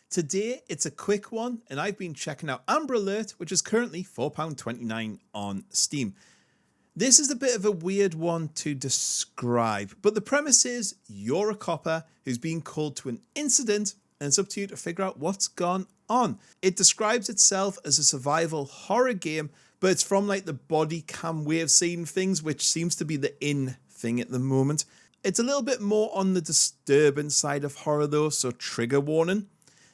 Today, it's a quick one, and I've been checking out Amber Alert, which is currently £4.29 on Steam. This is a bit of a weird one to describe, but the premise is you're a copper who's being called to an incident, and it's up to you to figure out what's gone on. It describes itself as a survival horror game, but it's from like the body cam way of seeing things, which seems to be the in thing at the moment. It's a little bit more on the disturbing side of horror though, so trigger warning.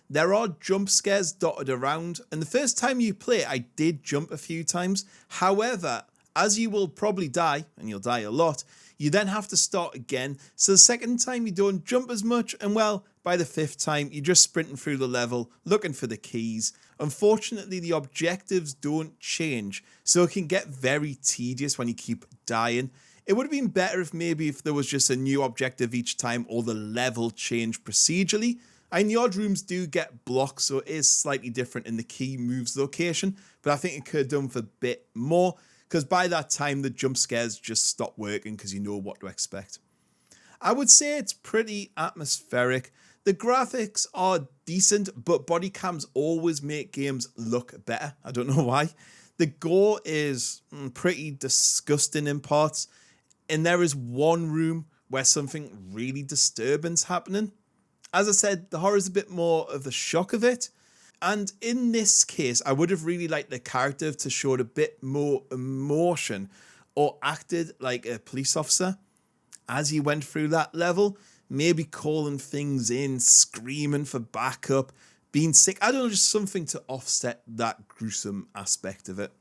There are jump scares dotted around, and the first time you play I did jump a few times. However, as you will probably die, and you'll die a lot, you then have to start again. So the second time you don't jump as much, and well, by the fifth time you're just sprinting through the level, looking for the keys. Unfortunately, the objectives don't change, so it can get very tedious when you keep dying. It would have been better if there was just a new objective each time, or the level changed procedurally. And the odd rooms do get blocked, so it is slightly different in the key moves location, but I think it could have done for a bit more, because by that time the jump scares just stop working because you know what to expect. I would say it's pretty atmospheric. The graphics are decent, but body cams always make games look better. I don't know why. The gore is pretty disgusting in parts, and there is one room where something really disturbing's happening. As I said, the horror is a bit more of the shock of it. And in this case, I would have really liked the character to show a bit more emotion or acted like a police officer as he went through that level. Maybe calling things in, screaming for backup, being sick. I don't know, just something to offset that gruesome aspect of it.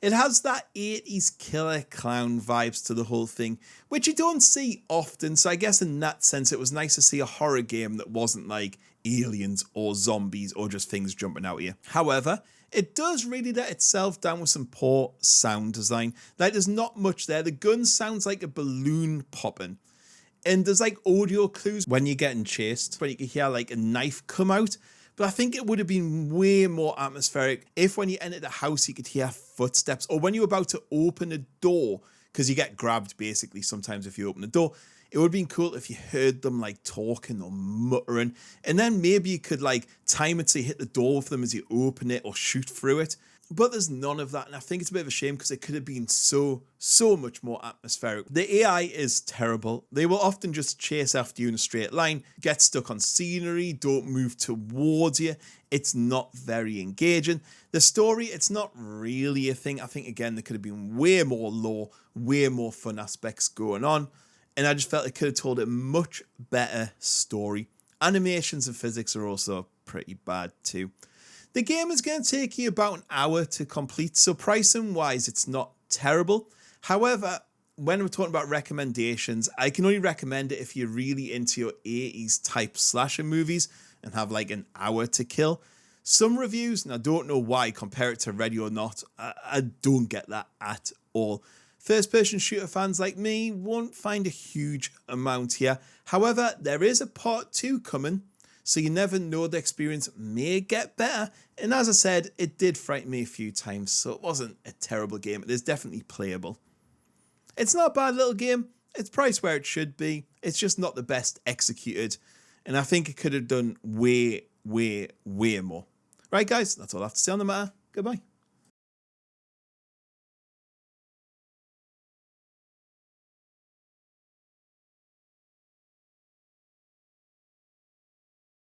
It has that 80s killer clown vibes to the whole thing, which you don't see often, so I guess in that sense it was nice to see a horror game that wasn't like aliens or zombies or just things jumping out at you. However, it does really let itself down with some poor sound design. Like, there's not much there. The gun sounds like a balloon popping. And there's like audio clues when you're getting chased, when you can hear like a knife come out. But I think it would have been way more atmospheric if when you entered a house you could hear footsteps, or when you're about to open a door, because you get grabbed basically sometimes if you open the door. It would have been cool if you heard them like talking or muttering, and then maybe you could like time it so you hit the door with them as you open it or shoot through it. But there's none of that, and I think it's a bit of a shame because it could have been so much more atmospheric. The AI is terrible. They will often just chase after you in a straight line, get stuck on scenery, don't move towards you. It's not very engaging. The story, it's not really a thing. I think, again, there could have been way more lore, way more fun aspects going on, and I just felt it could have told a much better story. Animations and physics are also pretty bad too. The game is going to take you about an hour to complete, so pricing wise it's not terrible. However, when we're talking about recommendations, I can only recommend it if you're really into your 80s type slasher movies and have like an hour to kill. Some reviews, and I don't know why, compare it to Ready or Not. I don't get that at all. First person shooter fans like me won't find a huge amount here. However, there is a part 2 coming, so you never know, the experience may get better. And as I said, it did frighten me a few times, so it wasn't a terrible game. It is definitely playable. It's not a bad little game. It's priced where it should be. It's just not the best executed. And I think it could have done way more. Right, guys, that's all I have to say on the matter. Goodbye.